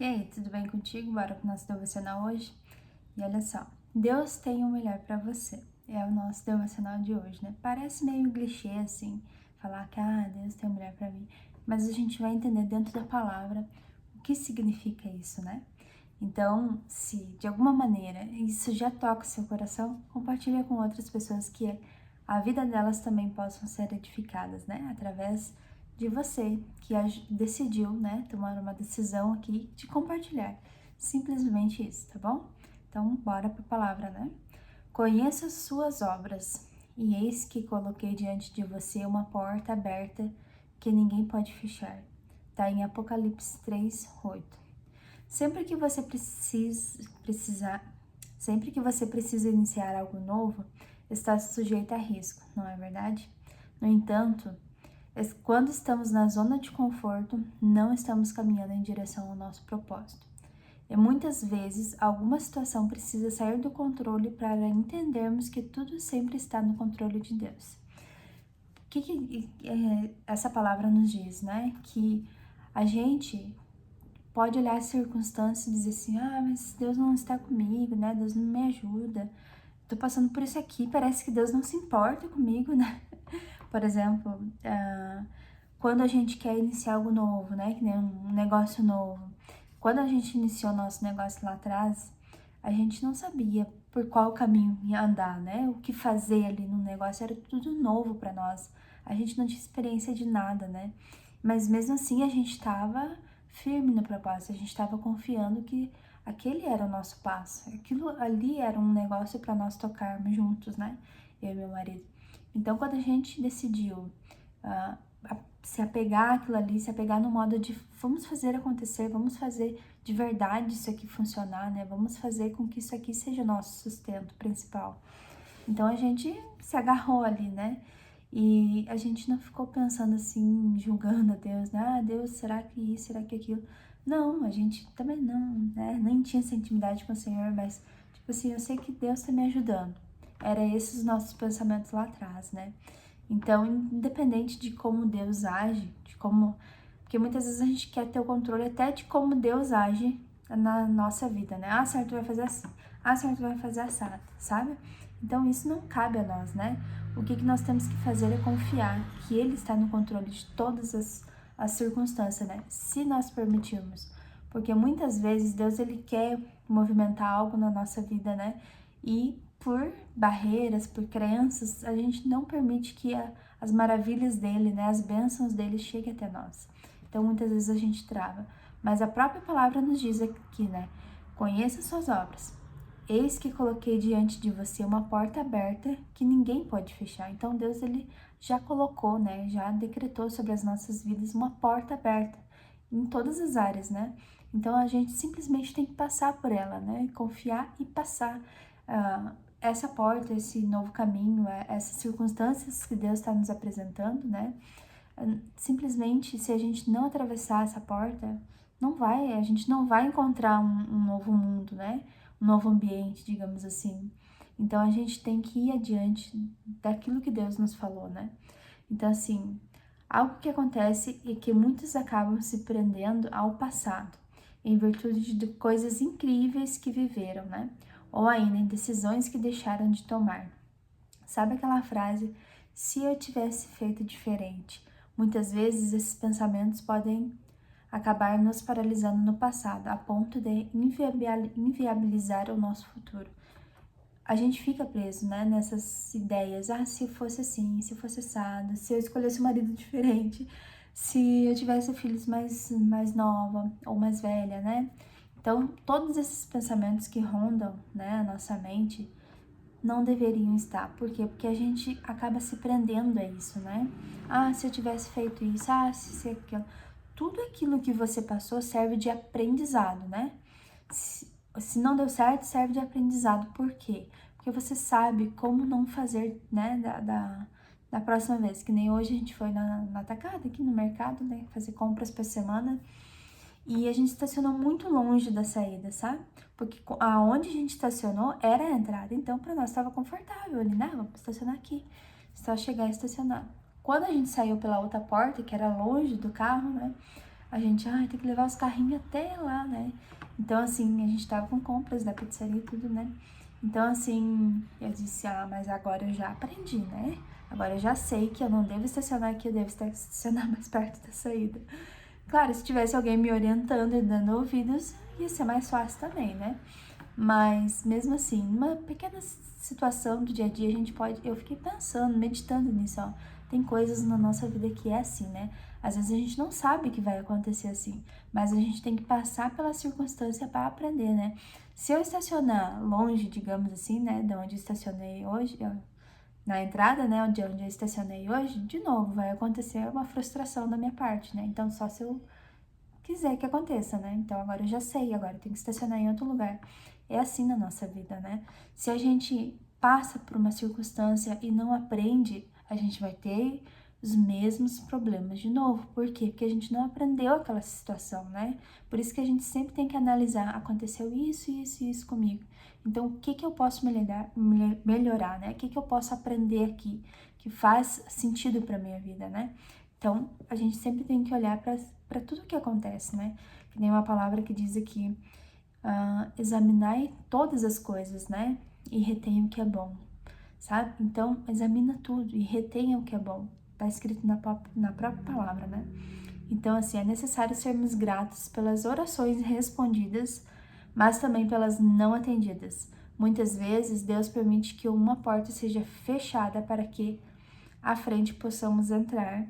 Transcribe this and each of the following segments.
E aí, tudo bem contigo? Bora pro nosso devocional hoje? E olha só, Deus tem o melhor pra você. É o nosso devocional de hoje, né? Parece meio clichê assim, falar que Deus tem o melhor pra mim, mas a gente vai entender dentro da palavra o que significa isso, né? Então, se de alguma maneira isso já toca o seu coração, compartilha com outras pessoas que a vida delas também possam ser edificadas, né? Através de você que decidiu, né? Tomar uma decisão aqui de compartilhar. Simplesmente isso, tá bom? Então, bora para a palavra, né? Conheça as suas obras, e eis que coloquei diante de você uma porta aberta que ninguém pode fechar. Tá em Apocalipse 3:8. Sempre que você sempre que você precisa iniciar algo novo, está sujeito a risco, não é verdade? No entanto, quando estamos na zona de conforto, não estamos caminhando em direção ao nosso propósito. E muitas vezes, alguma situação precisa sair do controle para entendermos que tudo sempre está no controle de Deus. O que essa palavra nos diz, né? Que a gente pode olhar as circunstâncias e dizer assim, mas Deus não está comigo, né? Deus não me ajuda. Tô passando por isso aqui, parece que Deus não se importa comigo, né? Por exemplo, quando a gente quer iniciar algo novo, né? Que nem um negócio novo. Quando a gente iniciou nosso negócio lá atrás, a gente não sabia por qual caminho ia andar, né? O que fazer ali no negócio era tudo novo para nós. A gente não tinha experiência de nada, né? Mas mesmo assim a gente estava firme no propósito, a gente estava confiando que aquele era o nosso passo, aquilo ali era um negócio para nós tocarmos juntos, né? Eu e meu marido. Então, quando a gente decidiu se apegar àquilo ali, se apegar no modo de vamos fazer acontecer, vamos fazer de verdade isso aqui funcionar, né? Vamos fazer com que isso aqui seja o nosso sustento principal. Então a gente se agarrou ali, né? E a gente não ficou pensando assim, julgando a Deus, né? Deus, será que isso, será que aquilo? Não, a gente também não, né? Nem tinha essa intimidade com o Senhor, mas, tipo assim, eu sei que Deus tá me ajudando. Era esses os nossos pensamentos lá atrás, né? Então, independente de como Deus age, de como. Porque muitas vezes a gente quer ter o controle até de como Deus age na nossa vida, né? Certo, vai fazer assim. Certo, vai fazer assado, sabe? Então, isso não cabe a nós, né? O que nós temos que fazer é confiar que Ele está no controle de todas as circunstâncias, né? Se nós permitirmos. Porque muitas vezes Deus, Ele quer movimentar algo na nossa vida, né? E por barreiras, por crenças, a gente não permite que as maravilhas dele, né, as bênçãos dele cheguem até nós. Então, muitas vezes a gente trava. Mas a própria palavra nos diz aqui, né, conheça suas obras. Eis que coloquei diante de você uma porta aberta que ninguém pode fechar. Então, Deus, ele já colocou, né, já decretou sobre as nossas vidas uma porta aberta em todas as áreas, né? Então, a gente simplesmente tem que passar por ela, né, confiar e passar essa porta, esse novo caminho, essas circunstâncias que Deus está nos apresentando, né? Simplesmente, se a gente não atravessar essa porta, a gente não vai encontrar um novo mundo, né? Um novo ambiente, digamos assim. Então, a gente tem que ir adiante daquilo que Deus nos falou, né? Então, assim, algo que acontece é que muitos acabam se prendendo ao passado, em virtude de coisas incríveis que viveram, né? Ou ainda em decisões que deixaram de tomar. Sabe aquela frase, se eu tivesse feito diferente? Muitas vezes esses pensamentos podem acabar nos paralisando no passado, a ponto de inviabilizar o nosso futuro. A gente fica preso, né, nessas ideias, se fosse assim, se fosse assado, se eu escolhesse um marido diferente, se eu tivesse filhos mais nova ou mais velha, né? Então, todos esses pensamentos que rondam, né, a nossa mente, não deveriam estar. Por quê? Porque a gente acaba se prendendo a isso, né? Se eu tivesse feito isso, se aquilo. Tudo aquilo que você passou serve de aprendizado, né? Se não deu certo, serve de aprendizado. Por quê? Porque você sabe como não fazer, né, da próxima vez. Que nem hoje a gente foi na atacada, aqui no mercado, né, fazer compras pra semana. E a gente estacionou muito longe da saída, sabe? Porque aonde a gente estacionou era a entrada. Então, para nós estava confortável ali, né? Vamos estacionar aqui. Só chegar e estacionar. Quando a gente saiu pela outra porta, que era longe do carro, né? a gente, tem que levar os carrinhos até lá, né? Então, assim, a gente tava com compras da pizzaria e tudo, né? Então, assim, eu disse, mas agora eu já aprendi, né? Agora eu já sei que eu não devo estacionar aqui, eu devo estacionar mais perto da saída. Claro, se tivesse alguém me orientando e dando ouvidos, ia ser mais fácil também, né? Mas, mesmo assim, uma pequena situação do dia a dia, a gente pode... Eu fiquei pensando, meditando nisso, ó. Tem coisas na nossa vida que é assim, né? Às vezes a gente não sabe que vai acontecer assim, mas a gente tem que passar pela circunstância para aprender, né? Se eu estacionar longe, digamos assim, né, de onde eu estacionei hoje, na entrada, né, de onde eu estacionei hoje, de novo, vai acontecer uma frustração da minha parte, né? Então, só se eu quiser que aconteça, né? Então, agora eu já sei, agora eu tenho que estacionar em outro lugar. É assim na nossa vida, né? Se a gente passa por uma circunstância e não aprende, a gente vai ter os mesmos problemas de novo. Por quê? Porque a gente não aprendeu aquela situação, né? Por isso que a gente sempre tem que analisar, aconteceu isso, isso e isso comigo. Então, o que que eu posso melhorar, né? O que que eu posso aprender aqui que faz sentido para minha vida, né? Então, a gente sempre tem que olhar para tudo que acontece, né? Que nem uma palavra que diz aqui, examinai todas as coisas, né? E retenha o que é bom, sabe? Então, examina tudo e retenha o que é bom. Tá escrito na própria palavra, né? Então, assim, é necessário sermos gratos pelas orações respondidas, mas também pelas não atendidas. Muitas vezes, Deus permite que uma porta seja fechada para que à frente possamos entrar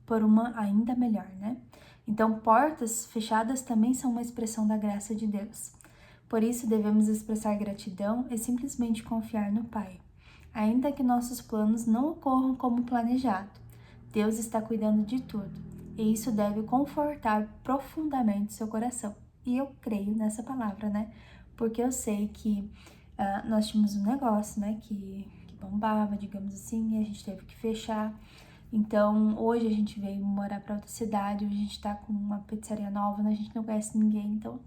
por uma ainda melhor, né? Então, portas fechadas também são uma expressão da graça de Deus. Por isso, devemos expressar gratidão e simplesmente confiar no Pai. Ainda que nossos planos não ocorram como planejado, Deus está cuidando de tudo, e isso deve confortar profundamente seu coração. E eu creio nessa palavra, né? Porque eu sei que nós tínhamos um negócio, né, que bombava, digamos assim, e a gente teve que fechar. Então, hoje a gente veio morar para outra cidade, hoje a gente tá com uma pizzaria nova, né? A gente não conhece ninguém, então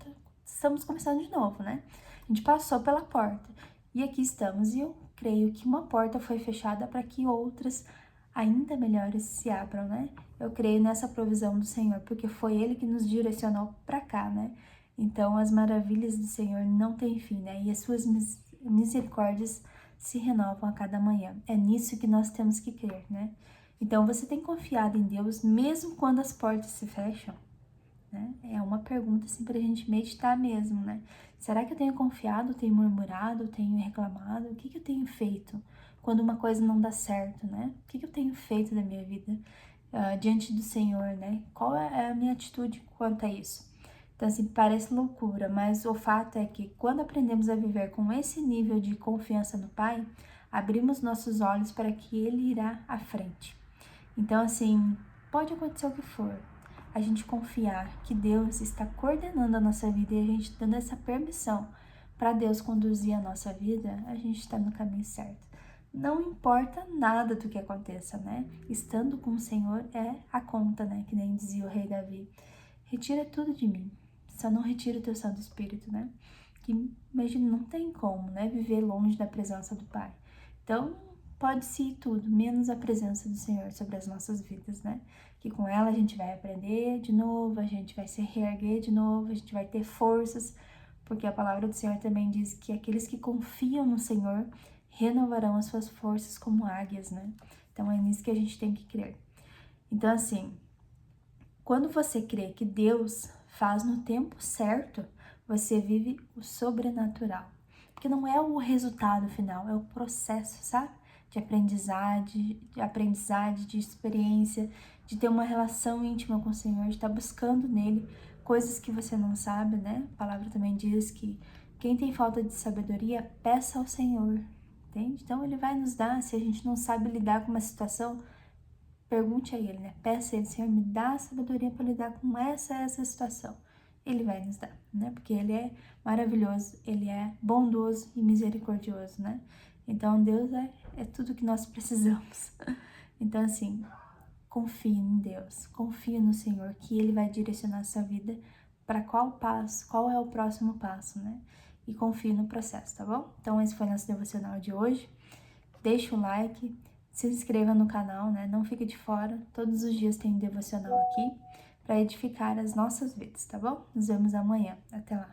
estamos começando de novo, né? A gente passou pela porta e aqui estamos, e eu creio que uma porta foi fechada para que outras ainda melhores se abram, né? Eu creio nessa provisão do Senhor, porque foi Ele que nos direcionou para cá, né? Então, as maravilhas do Senhor não têm fim, né? E as suas misericórdias se renovam a cada manhã. É nisso que nós temos que crer, né? Então, você tem confiado em Deus mesmo quando as portas se fecham? Né? É uma pergunta assim para a gente meditar mesmo, né? Será que eu tenho confiado, tenho murmurado, tenho reclamado? O que que eu tenho feito quando uma coisa não dá certo, né? O que que eu tenho feito da minha vida diante do Senhor, né? Qual é a minha atitude quanto a isso? Então, assim, parece loucura, mas o fato é que quando aprendemos a viver com esse nível de confiança no Pai, abrimos nossos olhos para que Ele irá à frente. Então, assim, pode acontecer o que for, a gente confiar que Deus está coordenando a nossa vida e a gente dando essa permissão para Deus conduzir a nossa vida, a gente está no caminho certo. Não importa nada do que aconteça, né? Estando com o Senhor é a conta, né? Que nem dizia o rei Davi. Retira tudo de mim, só não retira o teu Santo Espírito, né? Que, imagina, não tem como, né? Viver longe da presença do Pai. Então, pode-se ir tudo, menos a presença do Senhor sobre as nossas vidas, né? Que com ela a gente vai aprender de novo, a gente vai se reerguer de novo, a gente vai ter forças, porque a palavra do Senhor também diz que aqueles que confiam no Senhor renovarão as suas forças como águias, né? Então é nisso que a gente tem que crer. Então, assim, quando você crê que Deus faz no tempo certo, você vive o sobrenatural. Porque não é o resultado final, é o processo, sabe? De aprendizagem, de experiência, de ter uma relação íntima com o Senhor, de estar buscando nele coisas que você não sabe, né? A palavra também diz que quem tem falta de sabedoria, peça ao Senhor, entende? Então ele vai nos dar, se a gente não sabe lidar com uma situação, pergunte a ele, né? Peça a ele, Senhor, me dá sabedoria para lidar com essa situação. Ele vai nos dar, né? Porque ele é maravilhoso, ele é bondoso e misericordioso, né? Então, Deus é tudo que nós precisamos. Então, assim, confie em Deus, confie no Senhor, que Ele vai direcionar a sua vida para qual passo, qual é o próximo passo, né? E confie no processo, tá bom? Então, esse foi nosso devocional de hoje. Deixa o like, se inscreva no canal, né? Não fique de fora. Todos os dias tem devocional aqui. para edificar as nossas vidas, tá bom? Nos vemos amanhã. Até lá.